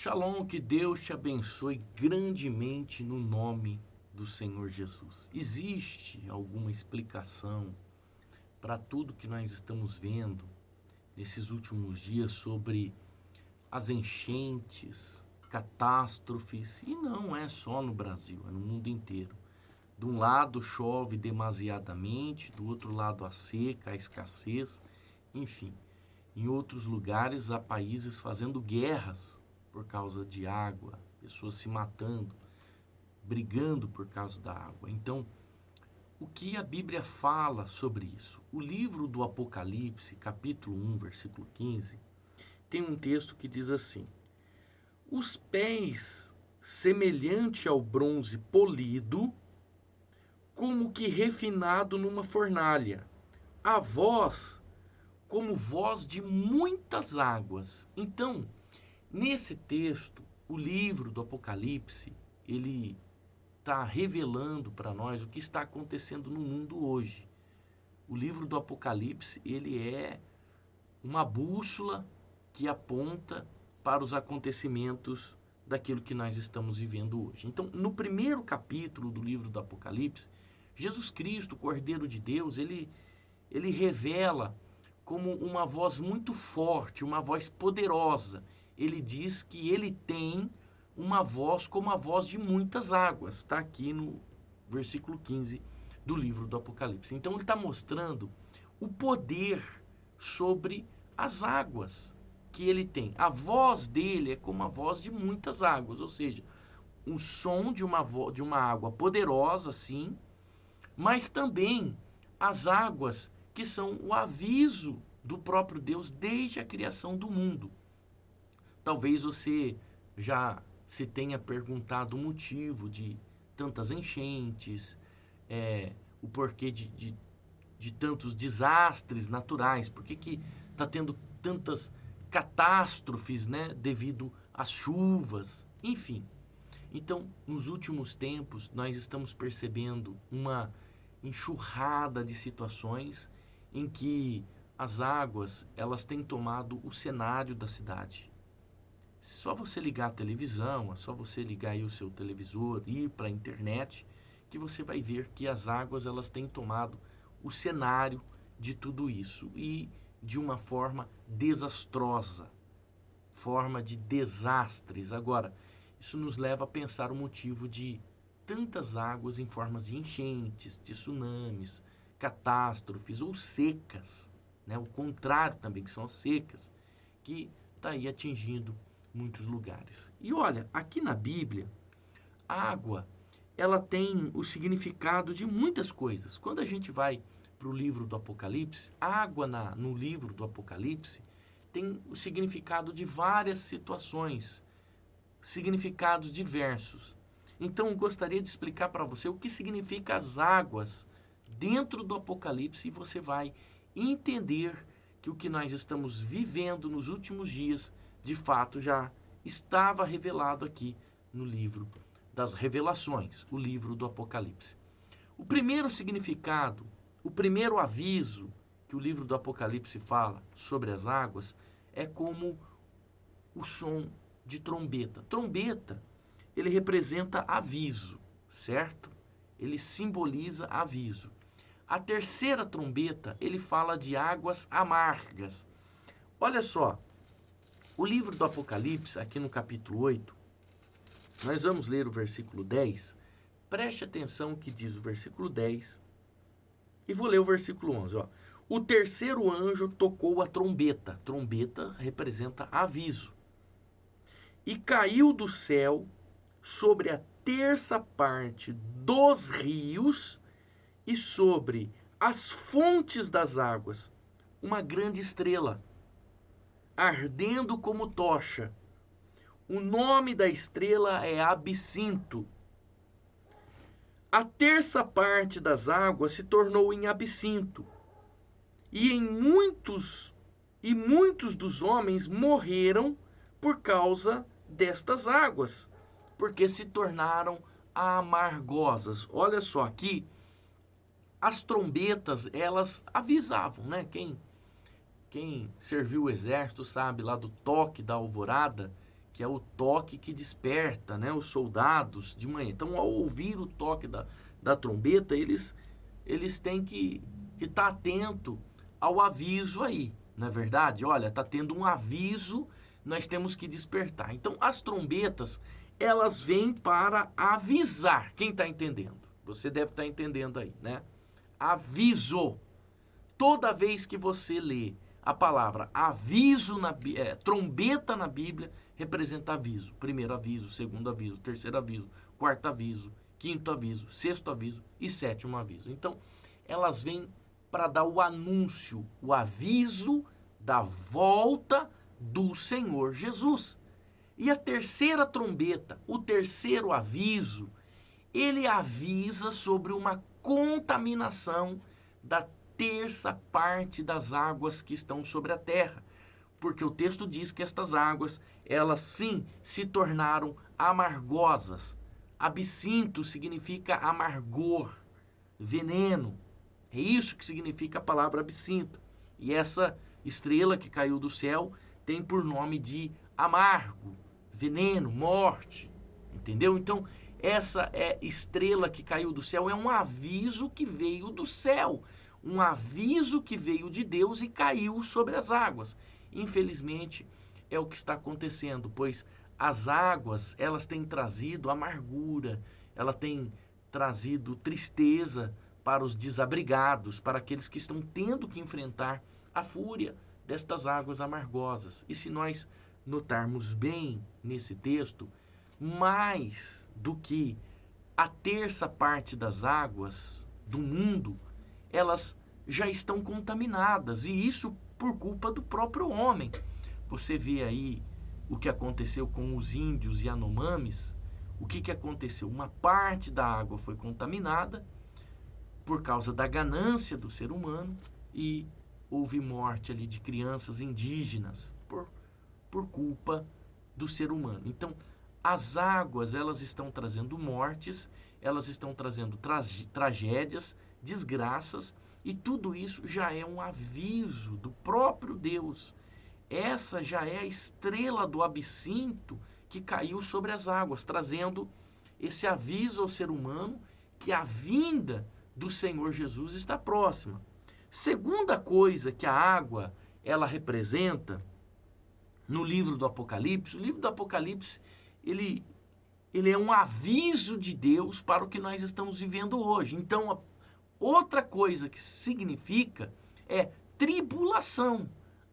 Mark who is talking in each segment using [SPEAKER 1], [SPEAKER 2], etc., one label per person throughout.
[SPEAKER 1] Shalom, que Deus te abençoe grandemente no nome do Senhor Jesus. Existe alguma explicação para tudo que nós estamos vendo nesses últimos dias sobre as enchentes, catástrofes? E não é só no Brasil, é no mundo inteiro. De um lado chove demasiadamente, do outro lado a seca, a escassez, enfim. Em outros lugares há países fazendo guerras por causa de água, pessoas se matando, brigando por causa da água. Então, o que a Bíblia fala sobre isso? O livro do Apocalipse, capítulo 1, versículo 15, tem um texto que diz assim: os pés semelhante ao bronze polido, como que refinado numa fornalha, a voz como voz de muitas águas. Então, nesse texto, o livro do Apocalipse, ele está revelando para nós o que está acontecendo no mundo hoje. O livro do Apocalipse, ele é uma bússola que aponta para os acontecimentos daquilo que nós estamos vivendo hoje. Então, no primeiro capítulo do livro do Apocalipse, Jesus Cristo, o Cordeiro de Deus, ele revela como uma voz muito forte, uma voz poderosa. Ele diz que ele tem uma voz como a voz de muitas águas. Está aqui no versículo 15 do livro do Apocalipse. Então ele está mostrando o poder sobre as águas que ele tem. A voz dele é como a voz de muitas águas, ou seja, um som de uma água poderosa, sim, mas também as águas que são o aviso do próprio Deus desde a criação do mundo. Talvez você já se tenha perguntado o motivo de tantas enchentes, o porquê de tantos desastres naturais, por que está tendo tantas catástrofes, né, devido às chuvas, enfim. Então, nos últimos tempos, nós estamos percebendo uma enxurrada de situações em que as águas, elas têm tomado o cenário da cidade. Só você ligar a televisão, é só você ligar aí o seu televisor, ir para a internet, que você vai ver que as águas, elas têm tomado o cenário de tudo isso e de uma forma desastrosa, forma de desastres. Agora, isso nos leva a pensar o motivo de tantas águas em formas de enchentes, de tsunamis, catástrofes ou secas, né? O contrário também, que são as secas, que está aí atingindo muitos lugares. E olha, aqui na Bíblia, a água, ela tem o significado de muitas coisas. Quando a gente vai para o livro do Apocalipse, a água no livro do Apocalipse tem o significado de várias situações, significados diversos. Então, eu gostaria de explicar para você o que significa as águas dentro do Apocalipse e você vai entender que o que nós estamos vivendo nos últimos dias, de fato, já estava revelado aqui no livro das Revelações, o livro do Apocalipse. O primeiro significado, o primeiro aviso que o livro do Apocalipse fala sobre as águas é como o som de trombeta. Trombeta, ele representa aviso, certo? Ele simboliza aviso. A terceira trombeta, ele fala de águas amargas. Olha só, o livro do Apocalipse, aqui no capítulo 8, nós vamos ler o versículo 10. Preste atenção no que diz o versículo 10. E vou ler o versículo 11. Ó. O terceiro anjo tocou a trombeta. Trombeta representa aviso. E caiu do céu sobre a terça parte dos rios e sobre as fontes das águas uma grande estrela, ardendo como tocha. O nome da estrela é Absinto. A terça parte das águas se tornou em absinto, e muitos dos homens morreram por causa destas águas, porque se tornaram amargosas. Olha só aqui, as trombetas, elas avisavam, né? Quem serviu o exército sabe lá do toque da alvorada, que é o toque que desperta, né, os soldados de manhã. Então, ao ouvir o toque da trombeta, eles têm que estar atento ao aviso aí, não é verdade? Olha, está tendo um aviso, nós temos que despertar. Então, as trombetas, elas vêm para avisar. Quem está entendendo? Você deve estar entendendo aí, né? Aviso. Toda vez que você lê a palavra aviso, trombeta na Bíblia, representa aviso. Primeiro aviso, segundo aviso, terceiro aviso, quarto aviso, quinto aviso, sexto aviso e sétimo aviso. Então, elas vêm para dar o anúncio, o aviso da volta do Senhor Jesus. E a terceira trombeta, o terceiro aviso, ele avisa sobre uma contaminação da terça parte das águas que estão sobre a terra. Porque o texto diz que estas águas, elas sim se tornaram amargosas. Absinto significa amargor, veneno. É isso que significa a palavra absinto. E essa estrela que caiu do céu tem por nome de amargo, veneno, morte. Entendeu? Então, essa estrela que caiu do céu é um aviso que veio do céu. Um aviso que veio de Deus e caiu sobre as águas. Infelizmente, é o que está acontecendo, pois as águas, elas têm trazido amargura, ela tem trazido tristeza para os desabrigados, para aqueles que estão tendo que enfrentar a fúria destas águas amargosas. E se nós notarmos bem nesse texto, mais do que a terça parte das águas do mundo, elas já estão contaminadas, e isso por culpa do próprio homem. Você vê aí o que aconteceu com os índios Yanomamis. O que aconteceu? Uma parte da água foi contaminada por causa da ganância do ser humano e houve morte ali de crianças indígenas por culpa do ser humano. Então, as águas, elas estão trazendo mortes, elas estão trazendo tragédias, desgraças, e tudo isso já é um aviso do próprio Deus. Essa já é a estrela do absinto que caiu sobre as águas, trazendo esse aviso ao ser humano que a vinda do Senhor Jesus está próxima. Segunda coisa que a água, ela representa no livro do Apocalipse, o livro do Apocalipse, ele é um aviso de Deus para o que nós estamos vivendo hoje. Então, outra coisa que significa é tribulação.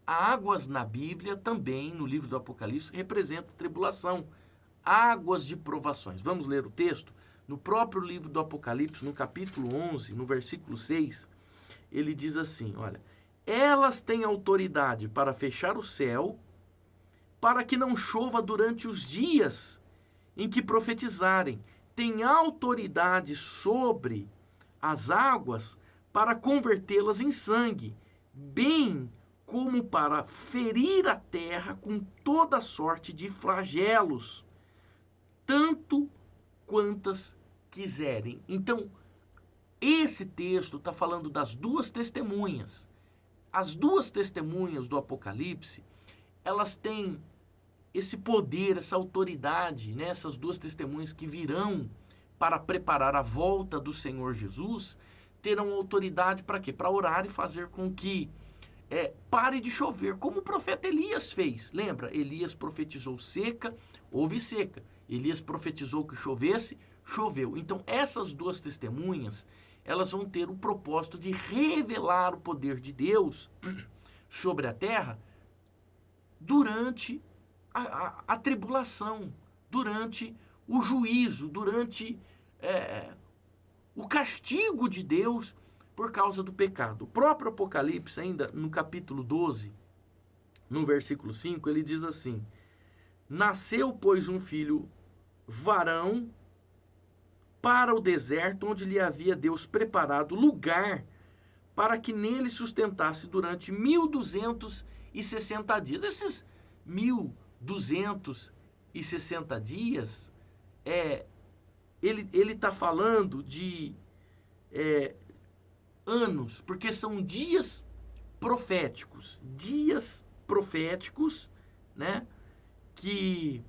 [SPEAKER 1] Águas na Bíblia também, no livro do Apocalipse, representam tribulação. Águas de provações. Vamos ler o texto? No próprio livro do Apocalipse, no capítulo 11, no versículo 6, ele diz assim, olha, elas têm autoridade para fechar o céu, para que não chova durante os dias em que profetizarem. Têm autoridade sobre as águas para convertê-las em sangue, bem como para ferir a terra com toda sorte de flagelos, tanto quantas quiserem. Então, esse texto está falando das duas testemunhas. As duas testemunhas do Apocalipse, elas têm esse poder, essa autoridade, né? Essas duas testemunhas que virão para preparar a volta do Senhor Jesus, terão autoridade para quê? Para orar e fazer com que pare de chover, como o profeta Elias fez. Lembra? Elias profetizou seca, houve seca. Elias profetizou que chovesse, choveu. Então, essas duas testemunhas, elas vão ter o propósito de revelar o poder de Deus sobre a terra durante a tribulação, durante o juízo, durante o castigo de Deus por causa do pecado. O próprio Apocalipse, ainda no capítulo 12, no versículo 5, ele diz assim, nasceu, pois, um filho varão para o deserto, onde lhe havia Deus preparado lugar para que nele sustentasse durante 1260 dias. Esses 1260 dias, ele está falando de anos, porque são dias proféticos, né, que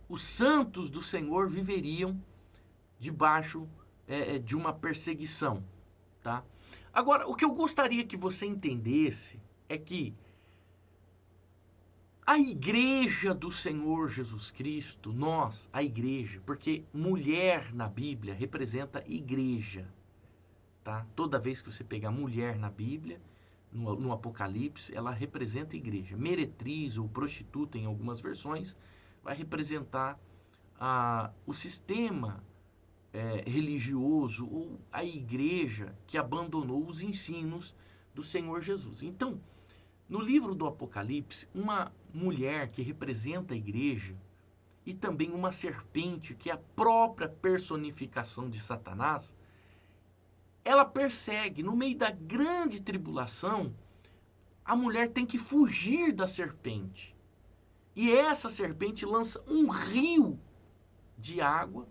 [SPEAKER 1] os santos do Senhor viveriam debaixo de uma perseguição, tá? Agora, o que eu gostaria que você entendesse é que a igreja do Senhor Jesus Cristo, nós, a igreja, porque mulher na Bíblia representa igreja, tá? Toda vez que você pegar mulher na Bíblia, no Apocalipse, ela representa igreja. Meretriz ou prostituta, em algumas versões, vai representar o sistema religioso ou a igreja que abandonou os ensinos do Senhor Jesus. Então, no livro do Apocalipse, uma mulher que representa a igreja e também uma serpente, que é a própria personificação de Satanás, ela persegue, no meio da grande tribulação, a mulher tem que fugir da serpente. E essa serpente lança um rio de água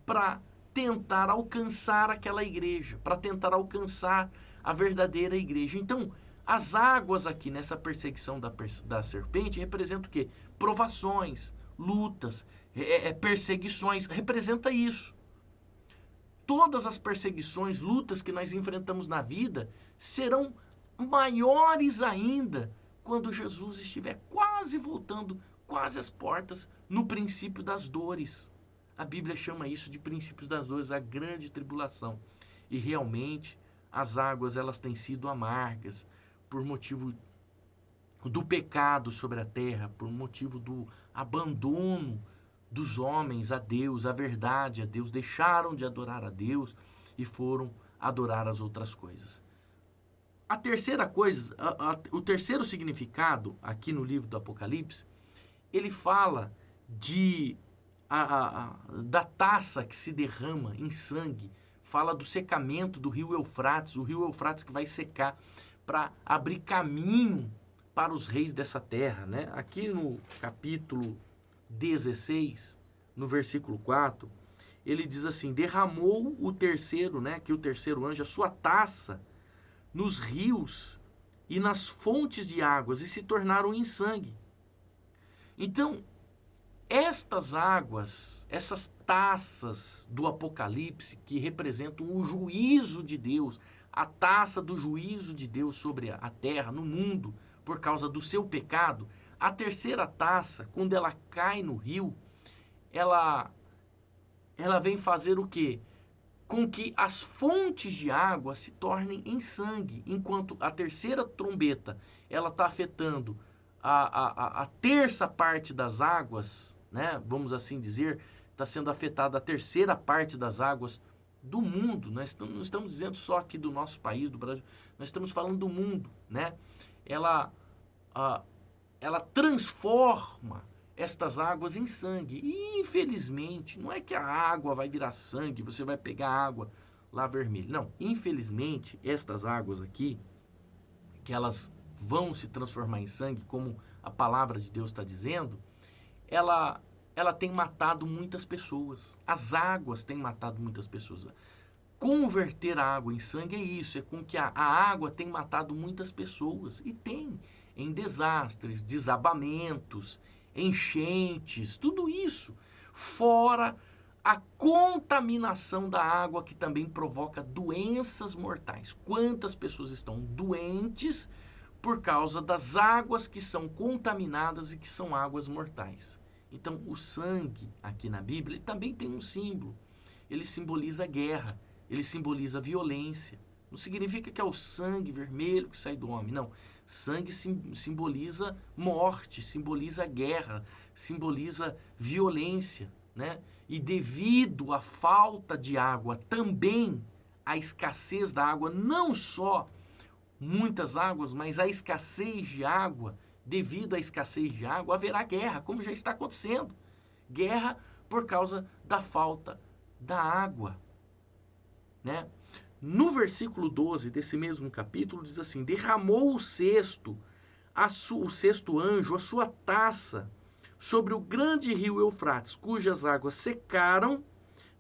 [SPEAKER 1] para tentar alcançar aquela igreja, para tentar alcançar a verdadeira igreja. Então, as águas aqui nessa perseguição da serpente representam o quê? Provações, lutas, perseguições, representa isso. Todas as perseguições, lutas que nós enfrentamos na vida serão maiores ainda quando Jesus estiver quase voltando, quase às portas, no princípio das dores. A Bíblia chama isso de princípios das dores, a grande tribulação. E realmente as águas elas têm sido amargas por motivo do pecado sobre a terra, por motivo do abandono dos homens a Deus, a verdade a Deus, deixaram de adorar a Deus e foram adorar as outras coisas. A terceira coisa, o terceiro significado aqui no livro do Apocalipse, ele fala da taça que se derrama em sangue, fala do secamento do rio Eufrates, o rio Eufrates que vai secar para abrir caminho para os reis dessa terra, né? Aqui no capítulo 16, no versículo 4, ele diz assim: derramou o terceiro, né, que o terceiro anjo, a sua taça nos rios e nas fontes de águas, e se tornaram em sangue. Então, estas águas, essas taças do Apocalipse, que representam o juízo de Deus, a taça do juízo de Deus sobre a terra, no mundo, por causa do seu pecado, a terceira taça, quando ela cai no rio, ela vem fazer o quê? Com que as fontes de água se tornem em sangue, enquanto a terceira trombeta, ela está afetando a terça parte das águas, né? Vamos assim dizer, está sendo afetada a terceira parte das águas do mundo. Nós não estamos dizendo só aqui do nosso país, do Brasil, nós estamos falando do mundo, né? Ela transforma estas águas em sangue. E, infelizmente, não é que a água vai virar sangue, você vai pegar a água lá vermelha. Não, infelizmente, estas águas aqui, que elas vão se transformar em sangue, como a palavra de Deus está dizendo, ela tem matado muitas pessoas. As águas têm matado muitas pessoas. Converter a água em sangue é isso, é com que a água tem matado muitas pessoas. E tem, em desastres, desabamentos, enchentes, tudo isso. Fora a contaminação da água, que também provoca doenças mortais. Quantas pessoas estão doentes por causa das águas que são contaminadas e que são águas mortais? Então, o sangue, aqui na Bíblia, ele também tem um símbolo. Ele simboliza guerra, ele simboliza violência. Não significa que é o sangue vermelho que sai do homem, não. Sangue simboliza morte, simboliza guerra, simboliza violência, né? E devido à falta de água, também a escassez da água, não só muitas águas, mas a escassez de água, devido à escassez de água, haverá guerra, como já está acontecendo. Guerra por causa da falta da água, né? No versículo 12 desse mesmo capítulo, diz assim: derramou o sexto anjo, a sua taça sobre o grande rio Eufrates, cujas águas secaram,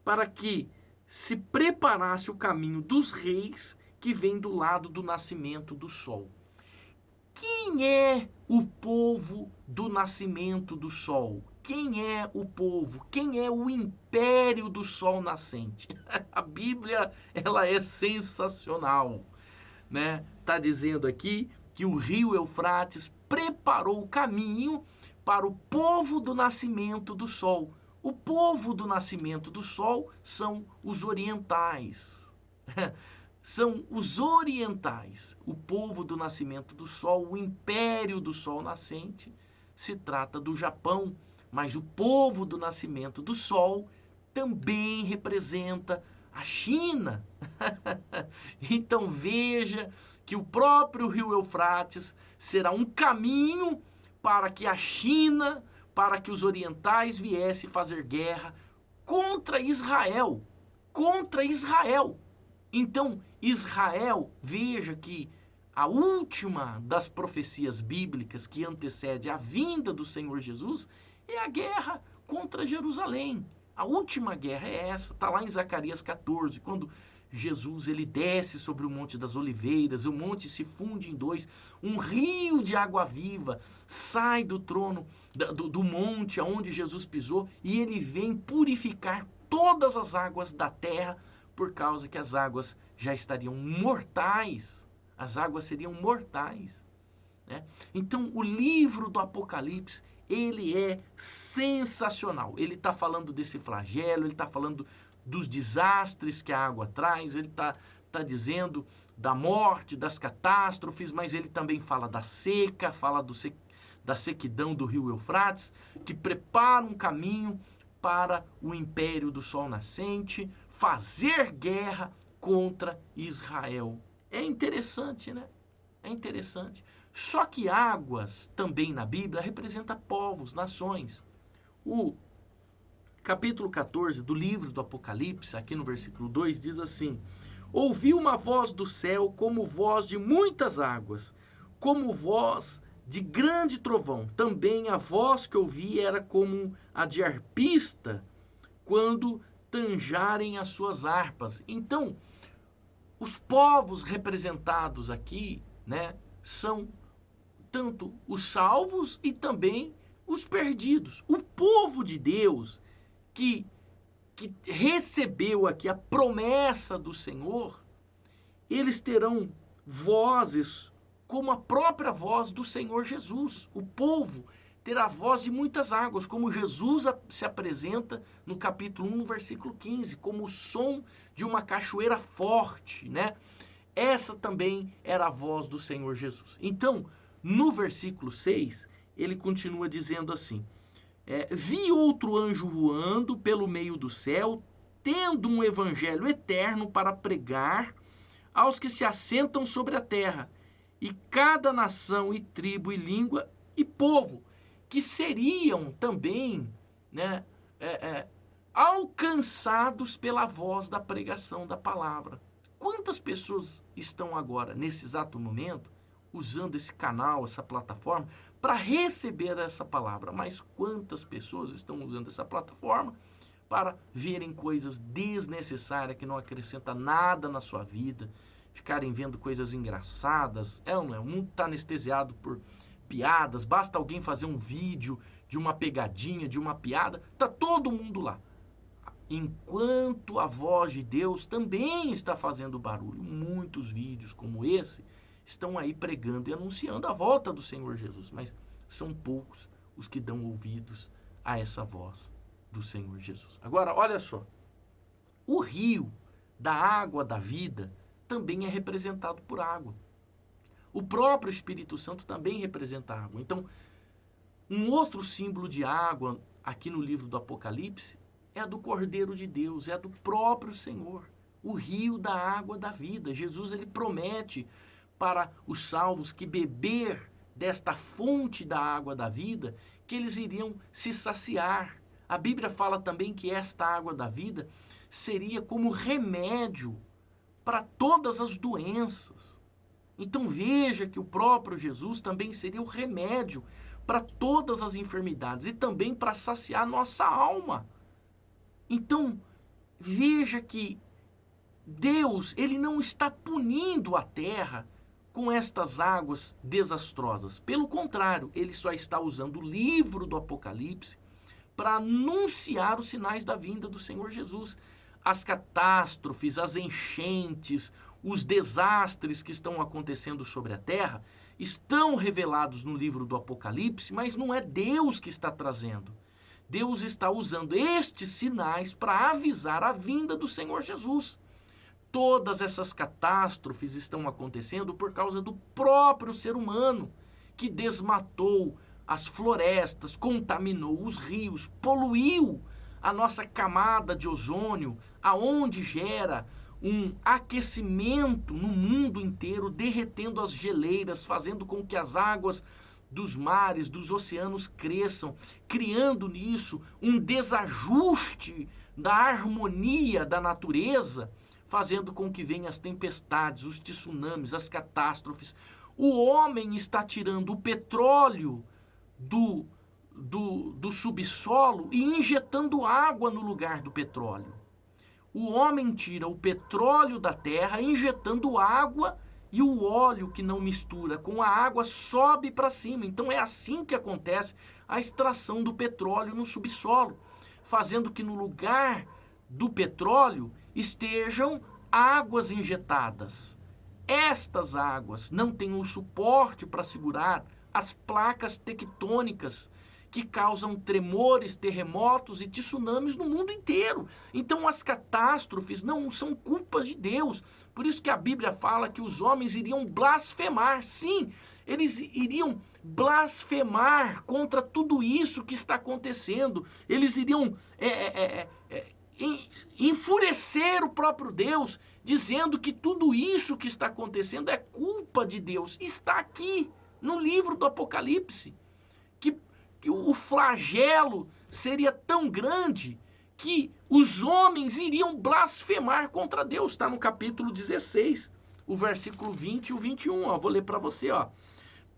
[SPEAKER 1] para que se preparasse o caminho dos reis que vem do lado do nascimento do sol. Que quem é o povo do nascimento do sol? Quem é o povo? Quem é o império do sol nascente? A Bíblia, ela é sensacional, né? Tá dizendo aqui que o rio Eufrates preparou o caminho para o povo do nascimento do sol. O povo do nascimento do sol são os orientais. São os orientais. O povo do nascimento do sol, o império do sol nascente, se trata do Japão. Mas o povo do nascimento do sol também representa a China. Então veja que o próprio rio Eufrates será um caminho para que a China, para que os orientais viessem fazer guerra contra Israel. Contra Israel. Então, Israel, veja que a última das profecias bíblicas que antecede a vinda do Senhor Jesus é a guerra contra Jerusalém. A última guerra é essa, está lá em Zacarias 14, quando Jesus ele desce sobre o Monte das Oliveiras, o monte se funde em dois, um rio de água viva sai do trono, do monte onde Jesus pisou, e ele vem purificar todas as águas da terra, por causa que as águas já estariam mortais, as águas seriam mortais, né? Então o livro do Apocalipse, ele é sensacional. Ele está falando desse flagelo, ele está falando dos desastres que a água traz, ele está dizendo da morte, das catástrofes, mas ele também fala da seca, fala da sequidão do rio Eufrates, que prepara um caminho para o império do sol nascente fazer guerra contra Israel. É interessante, né? É interessante. Só que águas, também na Bíblia, representa povos, nações. O capítulo 14 do livro do Apocalipse, aqui no versículo 2, diz assim: ouvi uma voz do céu como voz de muitas águas, como voz de grande trovão. Também a voz que ouvi era como a de arpista, quando tanjarem as suas harpas. Então, os povos representados aqui, né, são tanto os salvos e também os perdidos. O povo de Deus que recebeu aqui a promessa do Senhor, eles terão vozes como a própria voz do Senhor Jesus. O povo terá a voz de muitas águas, como Jesus se apresenta no capítulo 1, versículo 15, como o som de uma cachoeira forte, né? Essa também era a voz do Senhor Jesus. Então, no versículo 6, ele continua dizendo assim: vi outro anjo voando pelo meio do céu, tendo um evangelho eterno para pregar aos que se assentam sobre a terra, e cada nação e tribo e língua e povo, que seriam também, né, alcançados pela voz da pregação da palavra. Quantas pessoas estão agora, nesse exato momento, usando esse canal, essa plataforma, para receber essa palavra? Mas quantas pessoas estão usando essa plataforma para verem coisas desnecessárias, que não acrescentam nada na sua vida, ficarem vendo coisas engraçadas? É ou não é? O mundo está anestesiado por piadas, basta alguém fazer um vídeo de uma pegadinha, de uma piada, tá todo mundo lá. Enquanto a voz de Deus também está fazendo barulho. Muitos vídeos como esse estão aí pregando e anunciando a volta do Senhor Jesus, mas são poucos os que dão ouvidos a essa voz do Senhor Jesus. Agora, olha só, o rio da água da vida também é representado por água. O próprio Espírito Santo também representa água. Então, um outro símbolo de água aqui no livro do Apocalipse é a do Cordeiro de Deus, é a do próprio Senhor, o rio da água da vida. Jesus, ele promete para os salvos que beber desta fonte da água da vida, que eles iriam se saciar. A Bíblia fala também que esta água da vida seria como remédio para todas as doenças. Então veja que o próprio Jesus também seria o remédio para todas as enfermidades e também para saciar nossa alma. Então veja que Deus, ele não está punindo a terra com estas águas desastrosas. Pelo contrário, ele só está usando o livro do Apocalipse para anunciar os sinais da vinda do Senhor Jesus. As catástrofes, as enchentes, os desastres que estão acontecendo sobre a terra estão revelados no livro do Apocalipse, mas não é Deus que está trazendo. Deus está usando estes sinais para avisar a vinda do Senhor Jesus. Todas essas catástrofes estão acontecendo por causa do próprio ser humano, que desmatou as florestas, contaminou os rios, poluiu a nossa camada de ozônio, aonde gera um aquecimento no mundo inteiro, derretendo as geleiras, fazendo com que as águas dos mares, dos oceanos cresçam, criando nisso um desajuste da harmonia da natureza, fazendo com que venham as tempestades, os tsunamis, as catástrofes. O homem está tirando o petróleo do subsolo e injetando água no lugar do petróleo. O homem tira o petróleo da terra, injetando água, e o óleo que não mistura com a água sobe para cima. Então é assim que acontece a extração do petróleo no subsolo, fazendo que no lugar do petróleo estejam águas injetadas. Estas águas não têm o suporte para segurar as placas tectônicas que causam tremores, terremotos e tsunamis no mundo inteiro. Então as catástrofes não são culpas de Deus. Por isso que a Bíblia fala que os homens iriam blasfemar. Sim, eles iriam blasfemar contra tudo isso que está acontecendo. Eles iriam enfurecer o próprio Deus, dizendo que tudo isso que está acontecendo é culpa de Deus. Está aqui no livro do Apocalipse, que o flagelo seria tão grande que os homens iriam blasfemar contra Deus. Está no capítulo 16, o versículo 20 e o 21. Ó, vou ler para você. Ó.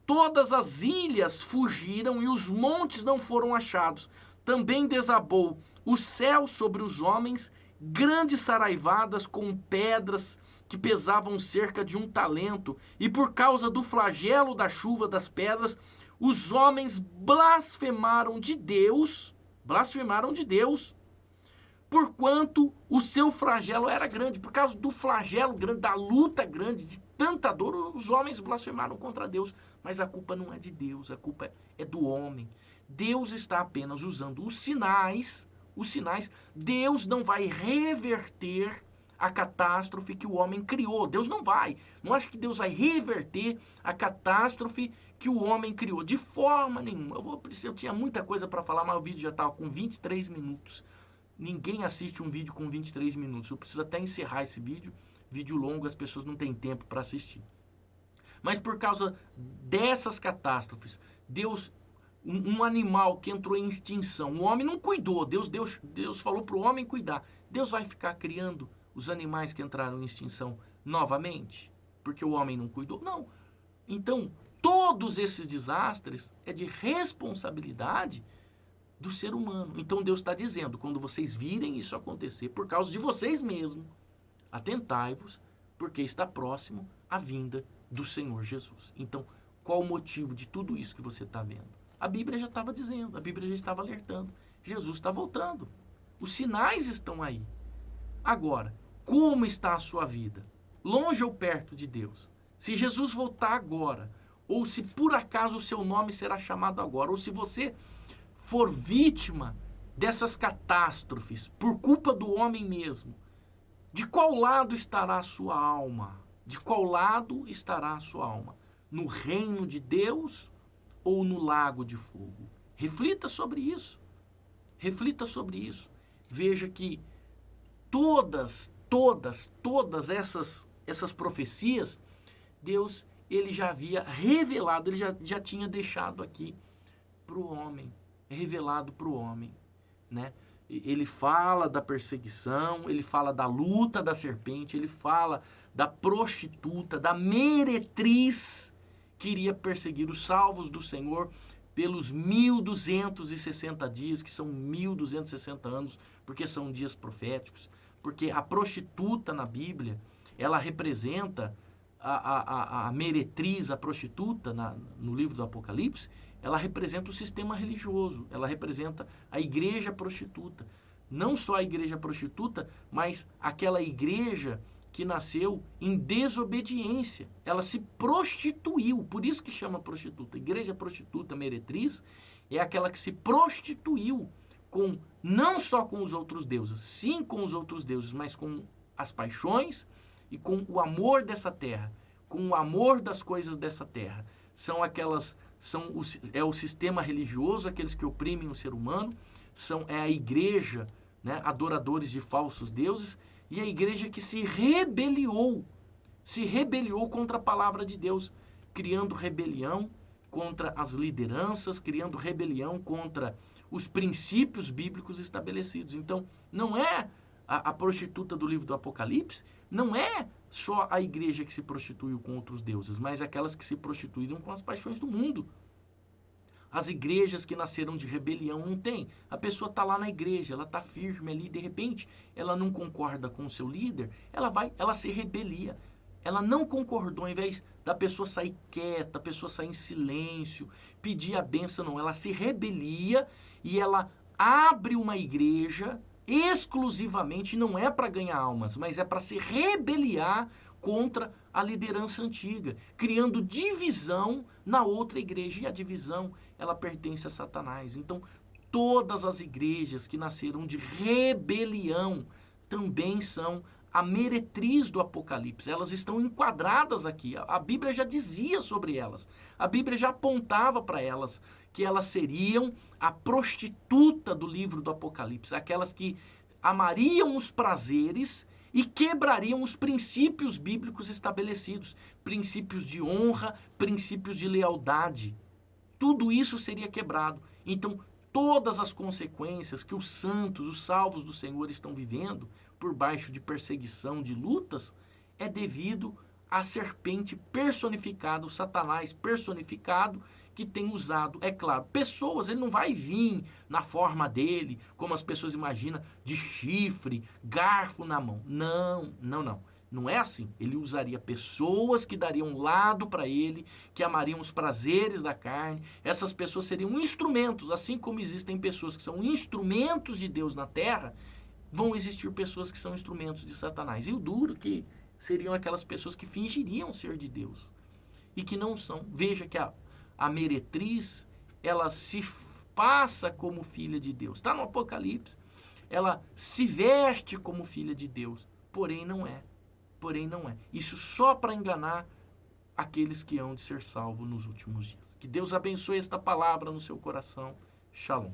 [SPEAKER 1] Todas as ilhas fugiram e os montes não foram achados. Também desabou o céu sobre os homens, grandes saraivadas com pedras que pesavam cerca de 1 talento. E por causa do flagelo da chuva das pedras, os homens blasfemaram de Deus, porquanto o seu flagelo era grande. Por causa do flagelo grande, da luta grande, de tanta dor, os homens blasfemaram contra Deus. Mas a culpa não é de Deus, a culpa é do homem. Deus está apenas usando os sinais. Deus não vai reverter a catástrofe que o homem criou. Deus não vai. Não acho que Deus vai reverter a catástrofe que o homem criou. De forma nenhuma. Eu tinha muita coisa para falar, mas o vídeo já estava com 23 minutos. Ninguém assiste um vídeo com 23 minutos. Eu preciso até encerrar esse vídeo. Vídeo longo, as pessoas não têm tempo para assistir. Mas por causa dessas catástrofes, Deus, um animal que entrou em extinção, o homem não cuidou. Deus falou para o homem cuidar. Deus vai ficar criando os animais que entraram em extinção novamente? Porque o homem não cuidou? Não. Então, todos esses desastres é de responsabilidade do ser humano. Então Deus está dizendo, quando vocês virem isso acontecer, por causa de vocês mesmos, atentai-vos, porque está próximo a vinda do Senhor Jesus. Então, qual o motivo de tudo isso que você está vendo? A Bíblia já estava dizendo, a Bíblia já estava alertando. Jesus está voltando. Os sinais estão aí. Agora, como está a sua vida? Longe ou perto de Deus? Se Jesus voltar agora, ou se por acaso o seu nome será chamado agora, ou se você for vítima dessas catástrofes por culpa do homem mesmo, de qual lado estará a sua alma? De qual lado estará a sua alma? No reino de Deus ou no lago de fogo? Reflita sobre isso. Reflita sobre isso. Veja que todas essas profecias, Deus, ele já havia revelado, ele já tinha deixado aqui para o homem, revelado para o homem, né? Ele fala da perseguição, ele fala da luta da serpente, ele fala da prostituta, da meretriz que iria perseguir os salvos do Senhor pelos 1260 dias, que são 1260 anos, porque são dias proféticos. Porque a prostituta na Bíblia, ela representa a meretriz, a prostituta, no livro do Apocalipse, ela representa o sistema religioso, ela representa a igreja prostituta. Não só a igreja prostituta, mas aquela igreja que nasceu em desobediência. Ela se prostituiu, por isso que chama prostituta. Igreja prostituta, meretriz, é aquela que se prostituiu não só com os outros deuses, sim com os outros deuses, mas com as paixões e com o amor dessa terra, com o amor das coisas dessa terra. É o sistema religioso, aqueles que oprimem o ser humano, é a igreja, né, adoradores de falsos deuses, e a igreja que se rebeliou contra a palavra de Deus, criando rebelião contra as lideranças, criando rebelião contra os princípios bíblicos estabelecidos. Então, não é a prostituta do livro do Apocalipse, não é só a igreja que se prostituiu com outros deuses, mas aquelas que se prostituíram com as paixões do mundo. As igrejas que nasceram de rebelião não tem. A pessoa está lá na igreja, ela está firme ali, de repente, ela não concorda com o seu líder, ela se rebelia. Ela não concordou, ao invés da pessoa sair quieta, a pessoa sair em silêncio, pedir a benção, não. Ela se rebelia e ela abre uma igreja exclusivamente, não é para ganhar almas, mas é para se rebeliar contra a liderança antiga, criando divisão na outra igreja. E a divisão, ela pertence a Satanás. Então, todas as igrejas que nasceram de rebelião também são a meretriz do Apocalipse. Elas estão enquadradas aqui. A Bíblia já dizia sobre elas. A Bíblia já apontava para elas que elas seriam a prostituta do livro do Apocalipse. Aquelas que amariam os prazeres e quebrariam os princípios bíblicos estabelecidos. Princípios de honra, princípios de lealdade. Tudo isso seria quebrado. Então, todas as consequências que os santos, os salvos do Senhor estão vivendo, por baixo de perseguição, de lutas, é devido à serpente personificada, o Satanás personificado, que tem usado, é claro, pessoas. Ele não vai vir na forma dele, como as pessoas imaginam, de chifre, garfo na mão. Não. Não é assim. Ele usaria pessoas que dariam lado para ele, que amariam os prazeres da carne. Essas pessoas seriam instrumentos, assim como existem pessoas que são instrumentos de Deus na terra, vão existir pessoas que são instrumentos de Satanás. E o duro que seriam aquelas pessoas que fingiriam ser de Deus e que não são. Veja que a meretriz, ela se passa como filha de Deus. Está no Apocalipse. Ela se veste como filha de Deus, porém não é. Isso só para enganar aqueles que hão de ser salvos nos últimos dias. Que Deus abençoe esta palavra no seu coração. Shalom.